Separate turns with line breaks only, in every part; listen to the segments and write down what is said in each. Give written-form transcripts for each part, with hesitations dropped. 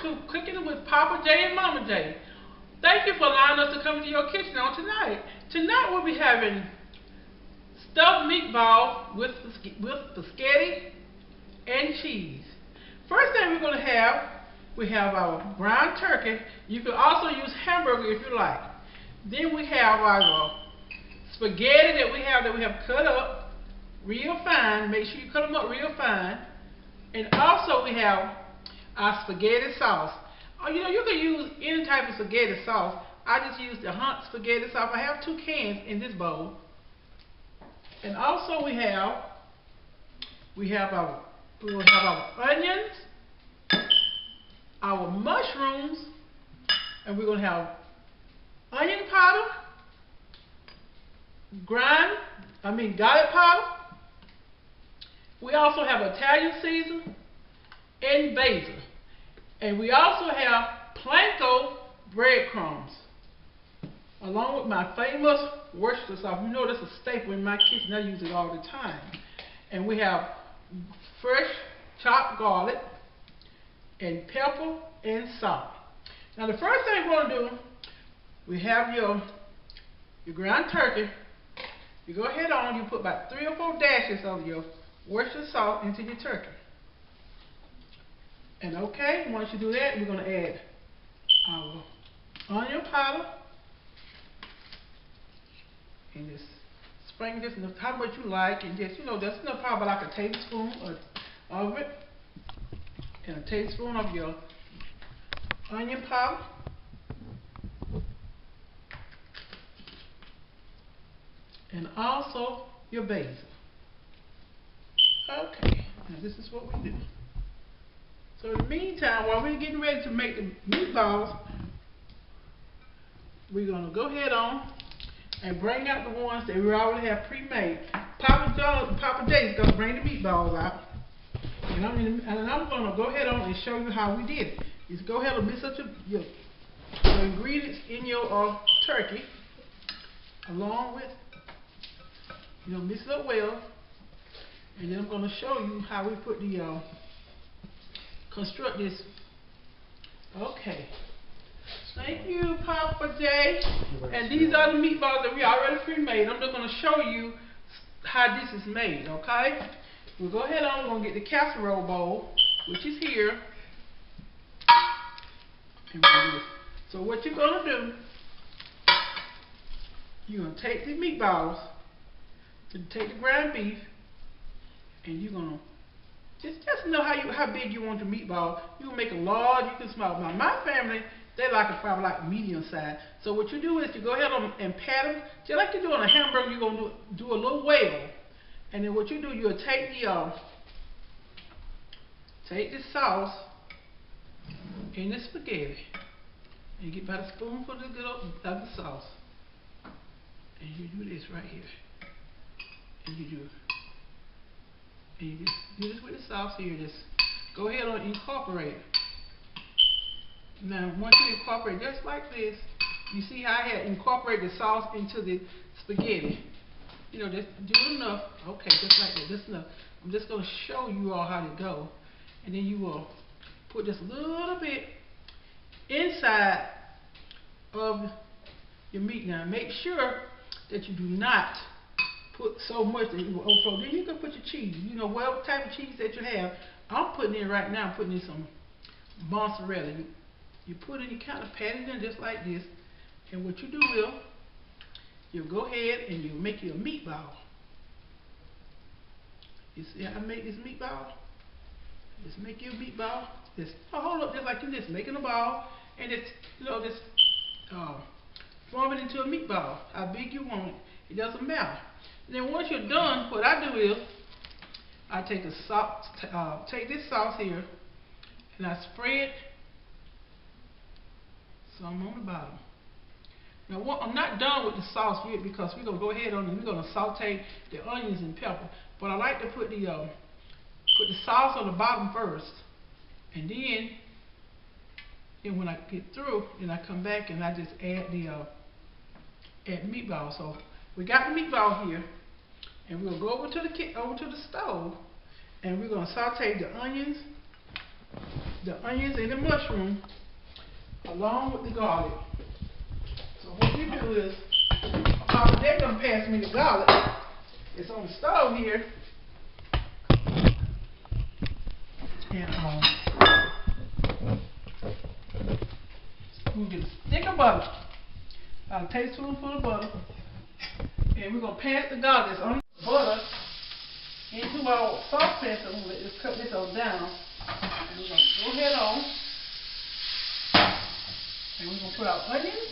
to Cooking with Papa J and Mama J. Thank you for allowing us to come into your kitchen on tonight. Tonight we'll be having stuffed meatball with spaghetti and cheese. First thing we're going to have, we have our ground turkey. You can also use hamburger if you like. Then we have our spaghetti that we have cut up real fine. Make sure you cut them up real fine. And also we have our spaghetti sauce. You know, you can use any type of spaghetti sauce. I just use the Hunt spaghetti sauce. I have 2 cans in this bowl. And also we have our onions, our mushrooms, and we're going to have onion powder, garlic powder. We also have Italian season and basil. And we also have panko breadcrumbs, along with my famous Worcestershire sauce. You know that's a staple in my kitchen. I use it all the time. And we have fresh chopped garlic and pepper and salt. Now the first thing we're going to do, we have your ground turkey. You go ahead on, you put about 3 or 4 dashes of your Worcestershire sauce into your turkey. And okay, once you do that, we're going to add our onion powder. And just sprinkle this enough, how much you like, and just, you know, that's enough, probably like a tablespoon of it, and a tablespoon of your onion powder. And also your basil. Okay, now this is what we do. So in the meantime, while we're getting ready to make the meatballs, we're going to go ahead on and bring out the ones that we already have pre-made. Papa J is going to bring the meatballs out. And I'm going to go ahead on and show you how we did it. Just go ahead and mix up your ingredients in your turkey, along with, you know, mix it up well. And then I'm going to show you how we put the construct this. Okay. Thank you, Papa J. And these are the meatballs that we already pre-made. I'm just going to show you how this is made, okay? We'll go ahead on, we're going to get the casserole bowl, which is here. And we'll do this. So what you're going to do, you're going to take the meatballs, take the ground beef, and you're going to just know how big you want your meatball. You can make a large, you can small. Now my family, they like it probably like medium size. So what you do is you go ahead and pat them, just like you do on a hamburger. You're gonna do a little well, and then what you do, you'll take the sauce in the spaghetti, and you get about a spoonful of the sauce, and you do this right here, and you do. And you just do this with the sauce here. Just go ahead and incorporate. Now, once you incorporate just like this, you see how I had incorporated the sauce into the spaghetti. You know, just do enough. Okay, just like that. Just enough. I'm just going to show you all how to go. And then you will put just a little bit inside of your meat. Now, make sure that you do not put so much that it will overflow. Then you can put your cheese. You know, whatever type of cheese that you have. I'm putting in right now, I'm putting in some mozzarella. You put it, you kind of pat it in just like this. And what you do is, you go ahead and you make your meatball. You see how I make this meatball? Just make your meatball. Just hold up just like you just making a ball. And just, you know, just form it into a meatball. How big you want it. It doesn't matter. And then once you're done, what I do is, I take the sauce, take this sauce here, and I spread some on the bottom. Now, I'm not done with the sauce yet because we're gonna go ahead on and we're gonna saute the onions and pepper. But I like to put the sauce on the bottom first, and then when I get through, then I come back and I just add the meatball. So we got the meatball here. And we'll go over to the stove, and we're going to saute the onions the onions and the mushroom along with the garlic. So what we do is, they're gonna pass me the garlic. It's on the stove here, and we'll get a stick of butter, a tablespoonful of butter, and we're gonna pass the garlic that's on the butter into our saucepan. So let's cut this all down. And we're going to go ahead on, and we're going to put our onions.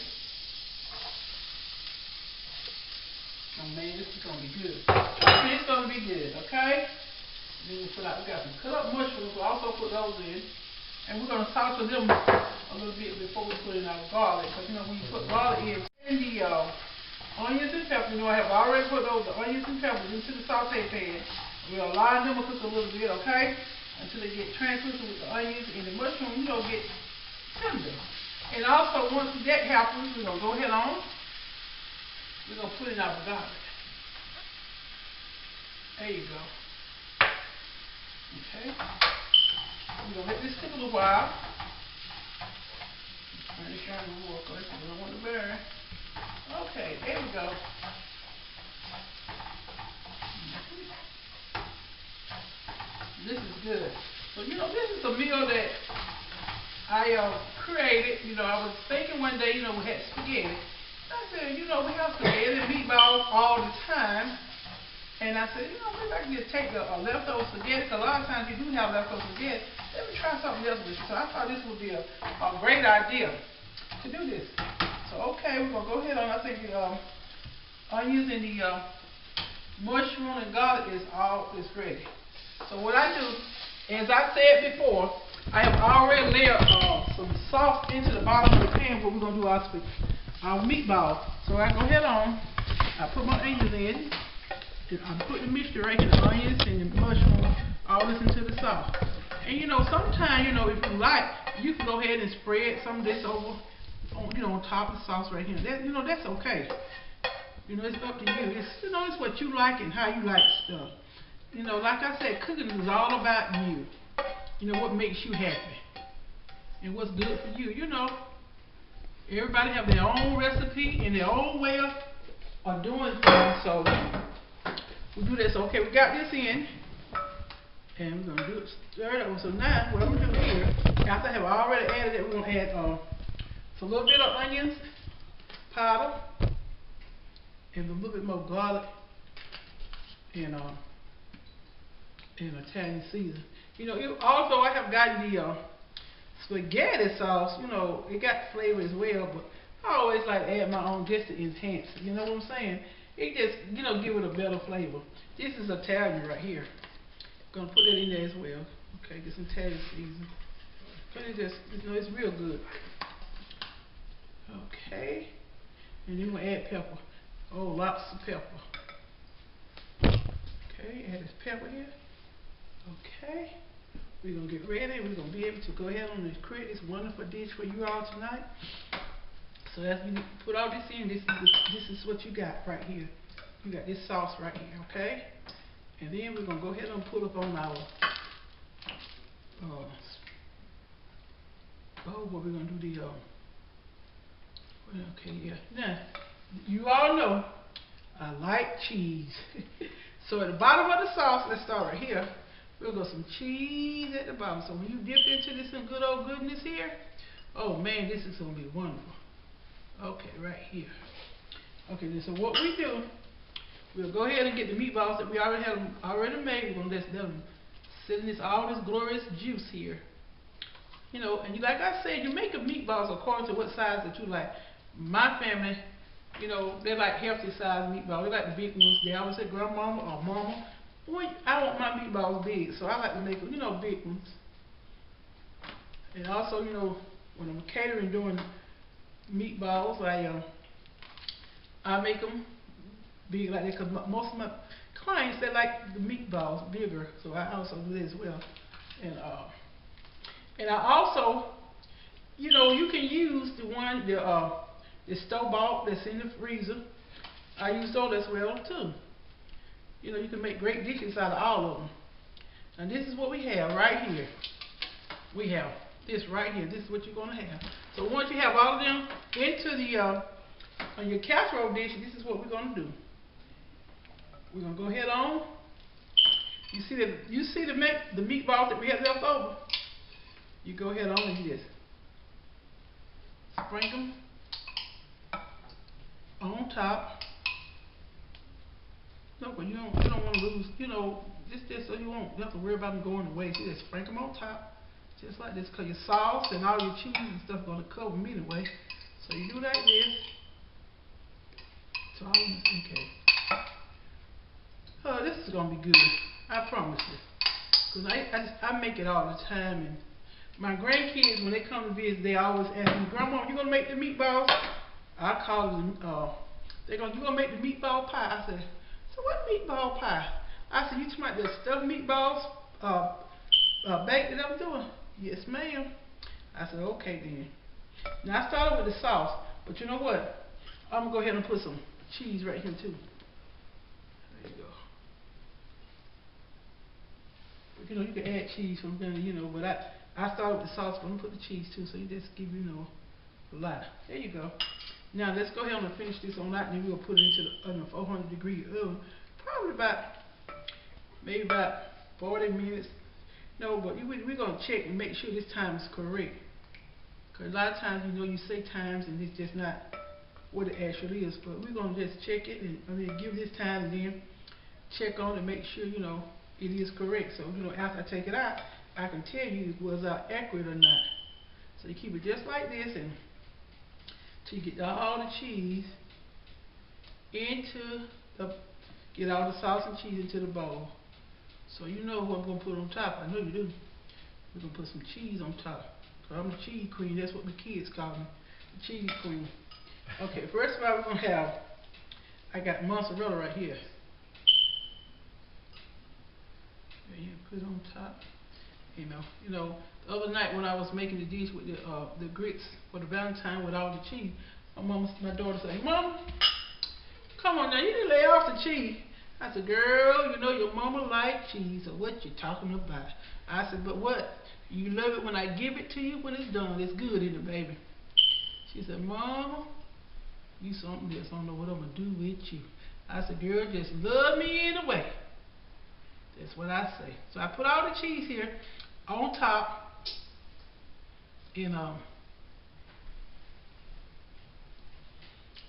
Oh man, this is going to be good. It's going to be good, okay? Then we got some cut up mushrooms. We'll also put those in. And we're going to saute them a little bit before we put in our garlic. Because, you know, when you put garlic in the onions and peppers, you know, I have already put the onions and peppers into the saute pan. We'll allow them to cook a little bit, okay? Until they get translucent with the onions and the mushroom, you know, get tender. And also, once that happens, we're going to go ahead on. We're going to put in our garlic. There you go. Okay. We're going to let this cook a little while. Turn this down a little because we don't want to burn. Okay, there we go. This is good. So, you know, this is a meal that I created. You know, I was thinking one day, you know, we had spaghetti. I said, you know, we have spaghetti and meatballs all the time. And I said, you know, maybe I can just take the leftover spaghetti, because a lot of times you do have leftover spaghetti. Let me try something else with it. So I thought this would be a great idea to do this. So, okay, we're going to go ahead on. I think the onions and the mushroom and garlic is ready. So what I do, as I said before, I have already layered some sauce into the bottom of the pan where we're going to do our meatball. So I go ahead on, I put my onions in, and I put the mixture right here, the onions and the mushroom, all this into the sauce. And you know, sometimes, you know, if you like, you can go ahead and spread some of this over, on top of the sauce right here. That, you know, that's okay. You know, it's up to you. It's, you know, it's what you like and how you like stuff. You know, like I said, cooking is all about you. You know, what makes you happy and what's good for you. You know, everybody have their own recipe and their own way of doing things. So we do this. Okay, we got this in, and we're gonna do it, stir it over. So now, what I'm gonna do here, after I have already added it, we're gonna add a little bit of onions powder and a little bit more garlic and Italian season. You know, also I have gotten the spaghetti sauce. You know, it got flavor as well, but I always like to add my own just to enhance it. You know what I'm saying? It just, you know, give it a better flavor. This is Italian right here. Gonna put that in there as well. Okay, get some Italian season. But it just, you know, it's real good. Okay, and then we'll add pepper. Oh, lots of pepper. Okay, add this pepper here. Okay, we're going to get ready. We're going to be able to go ahead and create this wonderful dish for you all tonight. So as we put all this in, this is what you got right here. You got this sauce right here, okay? And then we're going to go ahead and put up on our, what we're going to do okay, yeah. Now, you all know I like cheese. So at the bottom of the sauce, let's start right here. We'll go some cheese at the bottom. So when you dip into this some good old goodness here, oh man, this is going to be wonderful. Okay, right here. Okay, then so what we do, we'll go ahead and get the meatballs that we already have made. We're going to let them sit in all this glorious juice here. You know, and like I said, you make the meatballs according to what size that you like. My family, you know, they like healthy size meatballs. They like the big ones. They always say grandmama or mama. Well, I want my meatballs big, so I like to make them, you know, big ones. And also, you know, when I'm catering doing meatballs, I make them big like that, because most of my clients, they like the meatballs bigger, so I also do that as well. And I also, you know, you can use the store-bought that's in the freezer. I use those as well too. You know, you can make great dishes out of all of them. And this is what we have right here. we have this right here. This is what you're gonna have. So once you have all of them into the on your casserole dish, this is what we're gonna do. We're gonna go ahead on. You see the meatballs that we have left over. You go ahead on and just sprinkle them on top. No, but you don't want to lose. You know, this so you won't have to worry about them going to waste. You just sprinkle them on top, just like this, because your sauce and all your cheese and stuff going to cover them anyway. So you do like this. So okay. Oh, this is gonna be good. I promise you. Cause I make it all the time, and my grandkids, when they come to visit, they always ask me, Grandma, you gonna make the meatballs? I call them. You gonna make the meatball pie? I said, so what meatball pie? I said, you talking about the stuffed meatballs baked that I'm doing? Yes, ma'am. I said, okay then. Now I started with the sauce, but you know what? I'm gonna go ahead and put some cheese right here too. There you go. You know, you can add cheese from there, you know, but I started with the sauce, but I'm gonna put the cheese too, so you just give, you know, a lot. There you go. Now let's go ahead and finish this on out, and then we'll put it into the oven, 400-degree oven, probably maybe about 40 minutes. No, but we're gonna check and make sure this time is correct. Cause a lot of times, you know, you say times and it's just not what it actually is. But we're gonna just check it and give this time, and then check on it and make sure, you know, it is correct. So, you know, after I take it out, I can tell you if it was accurate or not. So you keep it just like this and till you get all the cheese get all the sauce and cheese into the bowl. So you know what I'm going to put on top. I know you do. We're going to put some cheese on top. Cause I'm the cheese queen. That's what my kids call me. The cheese queen. Okay, first of all, we're going to have, I got mozzarella right here. There you put it on top. You know, the other night when I was making the dish with the grits for the Valentine with all the cheese, my daughter said, hey, Mama, come on now, you didn't lay off the cheese. I said, girl, you know your mama like cheese, so what you talking about? I said, but what? You love it when I give it to you when it's done. It's good, isn't it, baby? She said, Mama, you something else. I don't know what I'm going to do with you. I said, girl, just love me anyway. That's what I say. So I put all the cheese here on top, and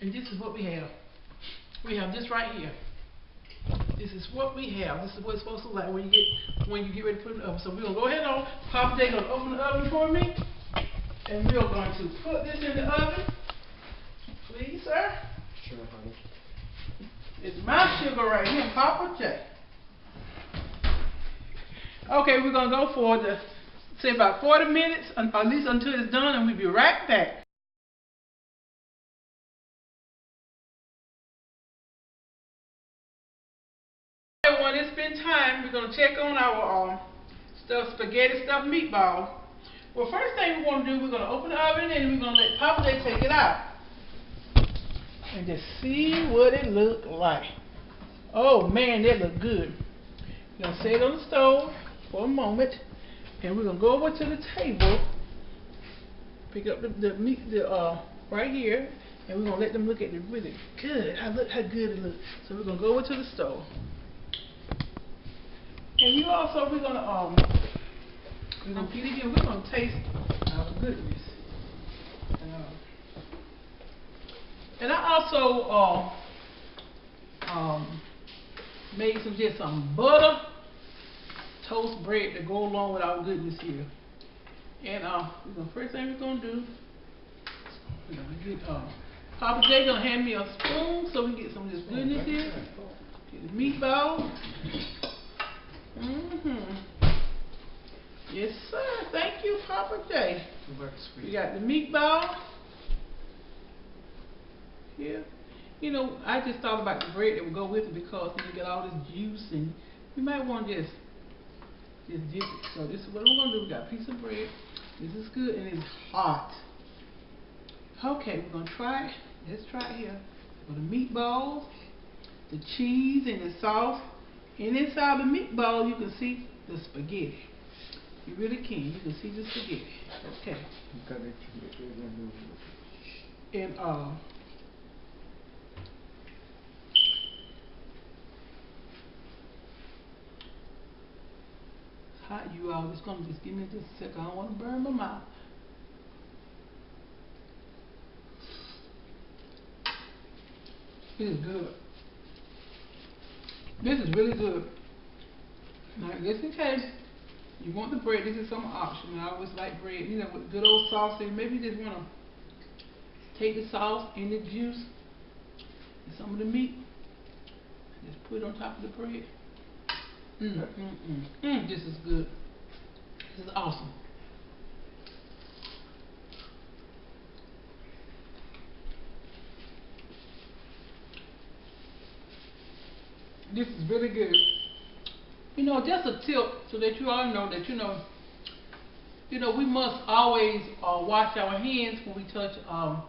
this is what we have. We have this right here. This is what we have. This is what it's supposed to look like when you get ready to put it in the oven. So we're gonna go ahead on. Papa J gonna open the oven for me, and we're going to put this in the oven. Please, sir.
Sure, honey.
It's my sugar right here, Papa J. Okay, we're gonna go for say about 40 minutes, at least until it's done, and we'll be right back. When it's been time, we're going to check on our spaghetti stuffed meatball. Well, first thing we're going to do, we're going to open the oven and we're going to let Papa J take it out. And just see what it look like. Oh man, that look good. We're going to set it on the stove for a moment. And we're going to go over to the table. Pick up the meat right here. And we're going to let them look at it really good. Look how good it looks. So we're going to go over to the stove. And you also, we're gonna eat it again. We're gonna taste our goodness. And I also made some butter toast bread to go along with our goodness here. And first thing we're gonna do, we're gonna get Papa J gonna hand me a spoon so we can get some of this goodness here. Get the meatball. Yes, sir. Thank you, Papa J. We got the meatball here. You know, I just thought about the bread that would go with it because you get all this juice, and you might want to just dip it. So this is what we're gonna do. We got a piece of bread. This is good, and it's hot. Okay, we're gonna try it. Let's try it here. For the meatballs, the cheese, and the sauce. And inside the meatball, you can see the spaghetti. You really can. You can see the spaghetti. Okay. And hot, you all. It's gonna just give me just a second. I don't want to burn my mouth. It is good. This is really good. Now, just in case you want the bread, this is some option. I always like bread, you know, with good old sauce. And maybe you just want to take the sauce and the juice and some of the meat, and just put it on top of the bread. This is good. This is awesome. This is really good. You know, just a tip so that you all know that we must always wash our hands when we touch a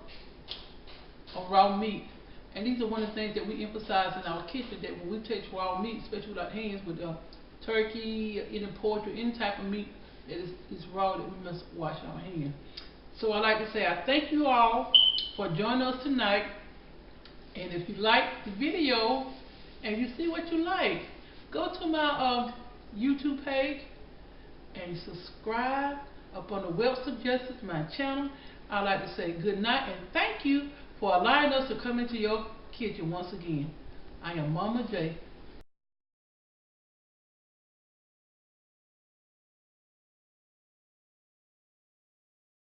raw meat. And these are one of the things that we emphasize in our kitchen, that when we touch raw meat, especially with our hands, with turkey, any poultry, any type of meat that is raw, that we must wash our hands. So I like to say I thank you all for joining us tonight. And if you like the video and you see what you like, go to my YouTube page and subscribe up on the Worcestershire Justice, my channel. I'd like to say good night and thank you for allowing us to come into your kitchen once again. I am Mama J.